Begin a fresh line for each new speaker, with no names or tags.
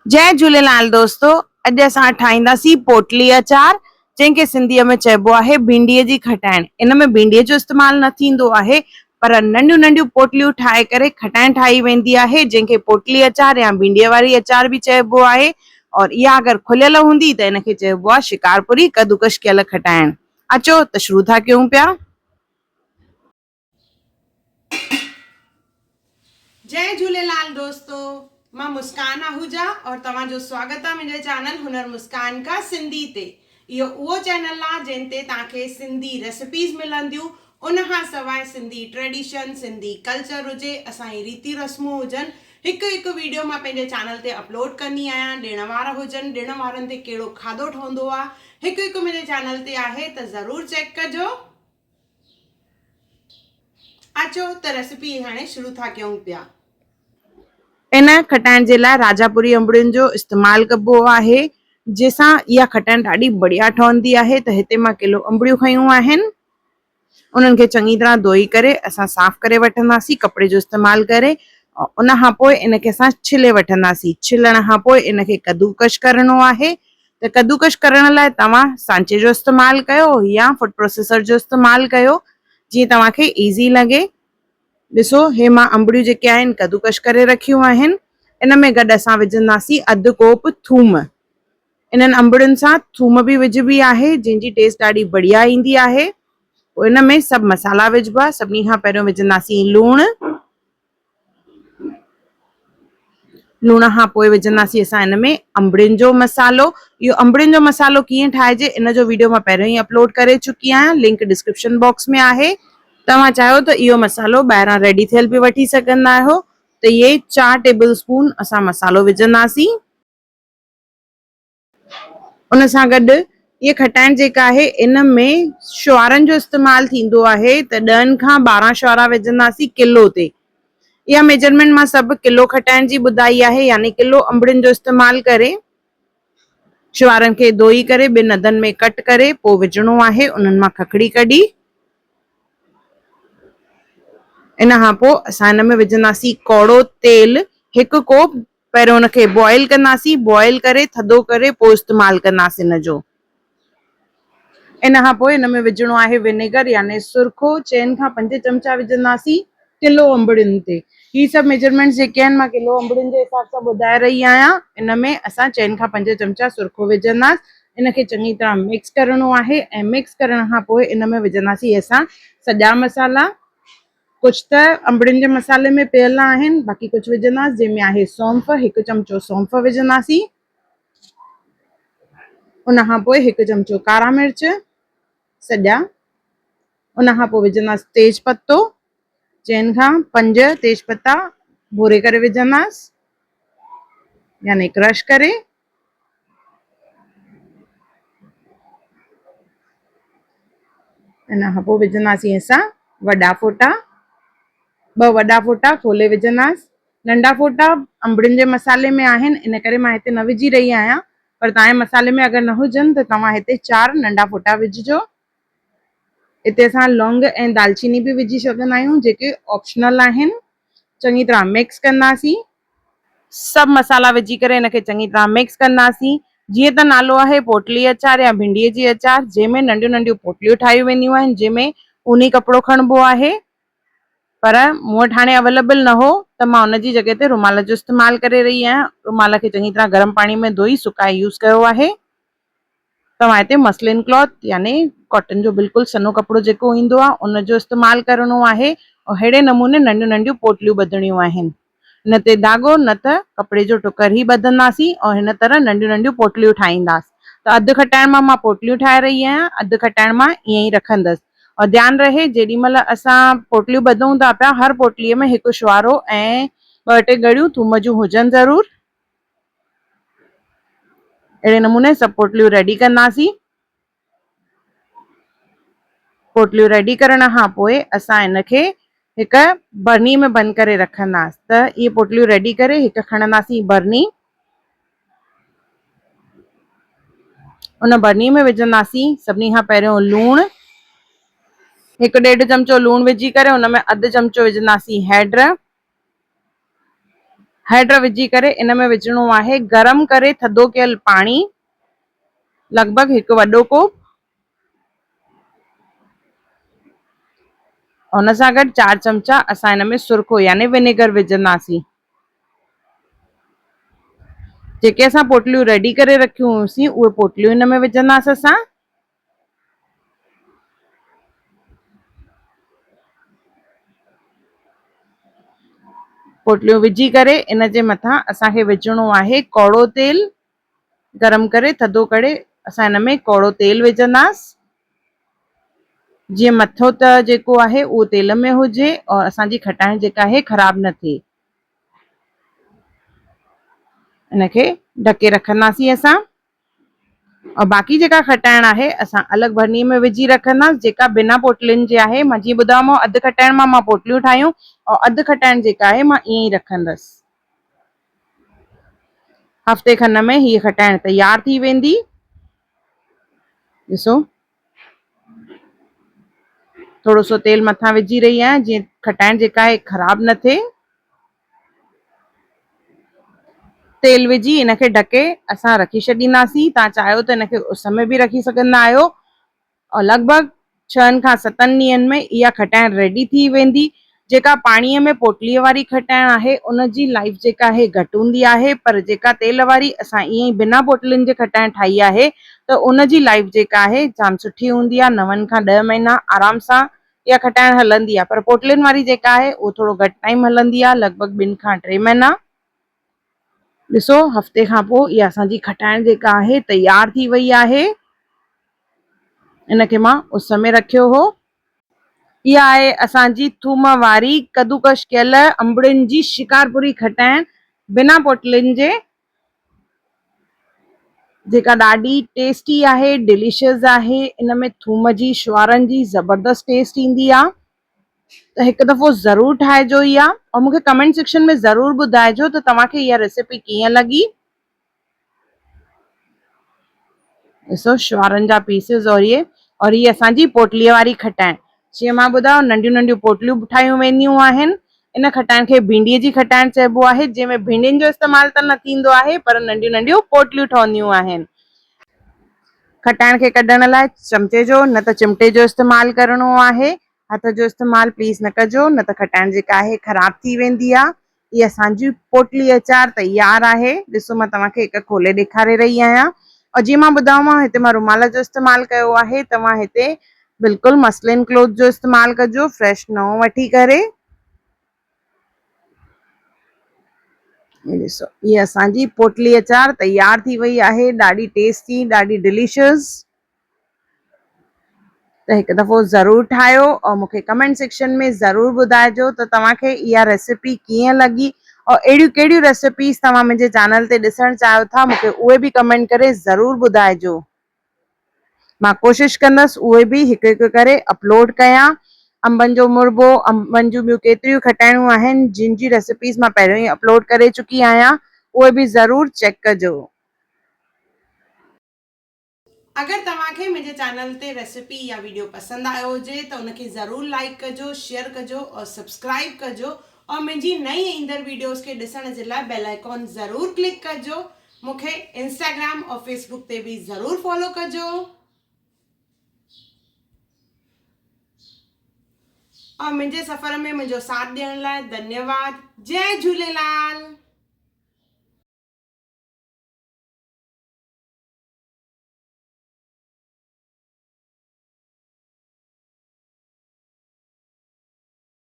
जय झूलेलाल दोस्तों। अॼु असां ठाहींदासीं पोटली अचार, जंहिंखे सिंधीअ में चइबो आहे भिंडीअ जी खटाइण। इन में भिंडीअ जो इस्तेमालु न थींदो आहे, पर नंढियूं नंढियूं पोटलियूं ठाहे करे खटाइण ठाही वेंदी आहे, जंहिंखे पोटली अचार या भिंडीअ वारी अचार बि चइबो आहे। और इहा अगरि खुलियल हूंदी त इनखे चइबो आहे शिकारपुरी कद्दूकश कयल खटाइण। अचो त शुरू था कयूं पिया। जय झूलेलाल दोस्तों, मां मुस्कान आहूजा और तव्हांजो स्वागत आहे मुंहिंजे चैनल हुनर मुस्कान का सिंधी ते। इहो उहो चैनल आहे जिन ते तव्हांखे सिंधी रेसिपीज़ मिलंदियूं, उनखां सवाइ सिंधी ट्रेडिशन, सिंधी कल्चर हुजे, असांजी रीति रस्मूं हुजनि, हिकु हिकु वीडियो मां पंहिंजे चैनल ते अपलोड कंदी आहियां। ॾिण वार हुजनि, ॾिण वारनि ते कहिड़ो खाधो ठहंदो आहे, हिकु हिकु मुंहिंजे चैनल ते आहे, त ज़रूरु चेक कजो। अचो त रेसिपी हाणे शुरू था कयूं पिया। इन खटाइण जे लाइ राजापुरी अंबड़ियुनि जो इस्तेमालु कबो आहे, जंहिंसां इहा खटाइण ॾाढी बढ़िया ठहंदी आहे। त हिते मां किलो अंबड़ियूं खयूं आहिनि। उन्हनि खे चङी तरह धोई करे असां साफ़ करे वठंदासीं कपिड़े जो इस्तेमालु करे। उन खां पोइ इनखे असां छिले वठंदासीं। छिलण खां पोइ इनखे कद्दूकश करणो आहे। त कद्दूकश करण लाइ तव्हां सांचे जो इस्तेमालु कयो या फूड प्रोसेसर जो इस्तेमालु कयो, जीअं तव्हांखे ईज़ी लॻे। ॾिसो, हे मां अंबड़ियूं जेके आहिनि कद्दूकश करे रखियूं आहिनि। इन में गॾु असां विझंदासीं अधु कोप थूम। इन्हनि अंबड़ियुनि सां थूम बि विझबी आहे, जंहिंजी टेस्ट ॾाढी बढ़िया ईंदी आहे। पोइ इन में सभु मसाला विझबा। सभिनी खां पहिरियों विझंदासीं लूणु। लूण खां पोइ विझंदासीं असां इन में अंबड़ियुनि जो मसालो। इहो अंबड़ियुनि जो मसालो कीअं ठाहिजे इन जो वीडियो मां पहिरियों ई अपलोड करे चुकी आहियां, लिंक डिस्क्रिप्शन बॉक्स में आहे। तव्हां चाहियो त इहो मसालो ॿाहिरां रेडी थियल बि वठी सघंदा आहियो। त इहे 4 टेबल स्पून असां मसालो विझंदासीं। उन सां गॾु इहा खटाइण जेका आहे इन में शुआरनि जो इस्तेमालु थींदो आहे, त 10 खां 12 शुआरा विझंदासीं किलो ते। इहा मेजरमेंट मां सभु किलो खटाइण जी ॿुधाई आहे, यानी किलो अंबड़ियुनि जो इस्तेमालु करे। शुआरनि खे धोई करे 2 अधनि में कट करे पोइ विझणो आहे, उन्हनि मां खखड़ी कढी। इन खां पोइ असां इन में विझंदासीं कौड़ो तेल। 1 कोप पहिरियों उनखे बॉइल कंदासीं, बॉइल करे थधो करे पोइ इस्तेमालु कंदासीं इन जो। इन खां पोइ इन में विझणो आहे विनेगर यानी सुरखो। 4 खां 5 चमचा विझंदासीं किलो अंबड़ियुनि ते। ही सभु मेजरमेंट्स जेके आहिनि मां किलो अंबड़ियुनि जे हिसाब सां ॿुधाए रही आहियां। इन में असां 4 खां 5 चमचा सुरखो विझंदासीं। इनखे चङी तरह मिक्स करणो आहे ऐं मिक्स करण खां पोइ इन में विझंदासीं असां सॼा मसाला। कुछ त अंबड़ियुनि जे मसाले में पियल आहिनि, बाक़ी कुछ विझंदासीं, जंहिंमें आहे सौंफ। 1 चमचो सौंफ विझंदासीं। उन खां पोइ 1 चमचो कारा मिर्च सॼा। उन खां पोइ विझंदासीं तेज पत्तो। 4 खां 5 तेज पत्ता भूरे करे विझंदासीं, यानी क्रश करे। इन खां पोइ विझंदासीं असां वॾा फोटा। 2 वॾा फोटा खोले विझंदासीं। नंढा फोटा अंबड़ियुनि जे मसाले में आहिनि, इन करे मां हिते न विझी रही आहियां, पर तव्हांजे मसाले में अगरि न हुजनि त तव्हां हिते 4 नंढा फोटा विझिजो। हिते असां लौंग ऐं दालचीनी बि विझी सघंदा आहियूं, जेके ऑप्शनल आहिनि। चङी तरह मिक्स कंदासीं। सभु मसाला विझी करे इनखे चङी तरह मिक्स कंदासीं। जीअं त नालो आहे पोटली अचार या भिंडीअ जी अचार, जंहिंमें नंढियूं नंढियूं पोटलियूं ठाहियूं वेंदियूं आहिनि, जंहिंमें ऊनी कपिड़ो खणबो आहे। पर मूं वटि हाणे अवेलेबल न हो, त मां उनजी जॻह ते रुमाल जो इस्तेमालु करे रही आहियां। रुमाल खे चङी तरह गरम पाणी में धोई सुकाए यूज़ कयो आहे। तव्हां हिते मसलिन क्लॉथ यानी कॉटन जो बिल्कुलु सनो कपिड़ो जेको ईंदो आहे उनजो इस्तेमालु करणो आहे। और अहिड़े नमूने नंढियूं नंढियूं पोटलियूं ॿधणियूं आहिनि। न ते धाॻो न त कपिड़े जो टुकर ई ॿधंदासीं और हिन तरह नंढियूं नंढियूं पोटलियूं ठाहींदासीं। त अधु खटाइण मां पोटलियूं ठाहे रही आहियां, अधु खटाइण मां ईअं ई रखंदसि। और ध्यानु रहे, जेॾी महिल असां पोटलियूं ॿधूं था पिया, हर पोटलीअ में 1 शुआरो ऐं 2-3 ॻड़ियूं थूम जूं हुजनि ज़रूरु। अहिड़े नमूने सभु पोटलियूं रेडी कंदासीं। पोटलियूं रेडी करण खां पोइ असां इनखे हिकु बरनी में बंदि करे रखंदासीं। त इहे पोटलियूं रेडी करे हिकु खणंदासीं बरनी। उन बरनी में विझंदासीं सभिनी खां पहिरियों लूणु। 1-1.5 चमचो लूणु विझी करे उन में अधु चमचो विझंदासीं हैड्र। हैड विझी करे इन में विझणो आहे गरम करे थधो कयल पाणी, लॻभॻि 1 वॾो कोप। उन सां गॾु 4 चमचा असां हिन में सुरखो यानी विनेगर विझंदासीं। जेके असां पोटलियूं रेडी करे रखियूं हुयूंसीं उहे पोटलियूं हिन में विझंदासीं असां। पोटलियूं विझी करे इन जे मथां असांखे विझणो आहे कौड़ो तेल, गरम करे थधो करे असां हिन में कौड़ो तेल विझंदासीं, जीअं मथो त जेको आहे उहो तेल में हुजे और असांजी खटाइण जेका आहे ख़राब न थिए। इनखे ढके रखंदासीं असां और बाक़ी जेका खटाइण आहे असां अलॻि भरणी में विझी रखंदासीं। जेका बिना पोटलियुनि जे आहे, मां जीअं ॿुधायोमांव अधु खटाइण मां पोटलियूं ठाहियूं और अधु खटाइण जेका आहे मां ईअं ई रखंदसि। हफ़्ते खन में हीअ खटाइण तैयार थी वेंदी। ॾिसो थोरो सो तेल मथां विझी रही आहियां जीअं खटाइण जेका आहे ख़राब न थिए। तेल विझी इनखे ढके असां रखी छॾींदासीं। तव्हां चाहियो त इनखे उस में बि रखी सघंदा आहियो और लॻभॻि 6 खां 7 ॾींहंनि में इहा खटाइण रेडी थी वेंदी। जेका पाणीअ में पोटलीअ वारी खटाइण आहे उनजी लाइफ जेका आहे घटि हूंदी आहे, पर जेका तेल वारी असां ईअं ई बिना पोटलियुनि जे खटाइण ठाही आहे त उनजी लाइफ जेका आहे जाम सुठी हूंदी आहे। 9 खां 10 महीना आराम सां इहा खटाइण हलंदी आहे, पर पोटलियुनि वारी जेका आहे उहो थोरो घटि टाइम हलंदी आहे, लॻभॻि 2 खां 3 महीना। ॾिसो हफ़्ते खां पोइ इहा असांजी खटाइण जेका आहे तैयार थी वई आहे। इनखे मां उस में रखियो हो। इहा आहे असांजी थूम वारी कद्दूकश कयल अंबड़ियुनि जी शिकारपुरी खटाइण बिना पोटलियुनि जे, जेका ॾाढी टेस्टी आहे, डिलीशियस आहे। इन में थूम जी शुआरनि जी ज़बरदस्त टेस्ट ईंदी आहे। त हिकु दफ़ो ज़रूरु ठाहिजो इहा और मूंखे कमेंट सेक्शन में ज़रूरु ॿुधाइजो त तव्हांखे इहा रेसिपी कीअं लॻी। ॾिसो शुआरनि जा पीसिस और इहे असांजी पोटलीअ वारी खटाइण। जीअं मां ॿुधायो नंढियूं नंढियूं पोटलियूं ठाहियूं वेंदियूं आहिनि। इन खटाइण खे भिंडीअ जी खटाइण चइबो आहे, जंहिंमें भिंडियुनि जो इस्तेमालु त न थींदो आहे पर नंढियूं नंढियूं पोटलियूं ठहंदियूं आहिनि। खटाइण खे कढण लाइ चमचे जो न त चिमटे जो इस्तेमालु करिणो आहे। हथ जो इस्तेमालु प्लीज़ न कजो, न त खटाइण जेका आहे ख़राब थी वेंदी आहे। इहा असांजी पोटली अचार तैयार आहे। ॾिसो मां तव्हांखे हिकु खोले ॾेखारे रही आहियां और जीअं मां ॿुधायोमांव हिते मां रुमाल जो इस्तेमालु कयो आहे। तव्हां हिते बिल्कुलु मसलिन क्लॉथ जो इस्तेमालु कजो, फ्रेश नओं वठी करे। ॾिसो इहा असांजी पोटली अचार तैयार थी वई आहे, ॾाढी टेस्टी, ॾाढी डिलीशियस। त हिकु दफ़ो ज़रूरु ठाहियो और मूंखे कमेंट सेक्शन में ज़रूरु ॿुधाइजो त तव्हांखे इहा रेसिपी कीअं लॻी और अहिड़ियूं कहिड़ियूं रेसिपीज़ तव्हां मुंहिंजे चैनल ते ॾिसणु चाहियो था, मूंखे उहे बि कमेंट करे ज़रूरु ॿुधाइजो। मां कोशिशि कंदसि उहे बि हिकु हिकु करे अपलोड कयां। अंबनि जो मुरबो, अंबनि जूं ॿियूं केतिरियूं खटाइणूं आहिनि जिन जी रेसिपीज़ मां पहिरियों ई अपलोड करे चुकी आहियां, उहे बि ज़रूरु चेक कजो। अगर तव्हांखे मुंहिंजे चैनल ते रेसिपी या वीडियो पसंदि आयो हुजे त उनखे ज़रूरु लाइक कजो, शेयर कजो और सब्सक्राइब कजो और मुंहिंजी नई ईंदड़ वीडियोस खे ॾिसण जे लाइ बेल आइकॉन ज़रूरु क्लिक कजो। मूंखे इंस्टाग्राम और फेसबुक ते बि ज़रूरु फॉलो कजो और मुंहिंजे सफ़र में मुंहिंजो साथ ॾियण लाइ धन्यवाद। जय झूलेलाल।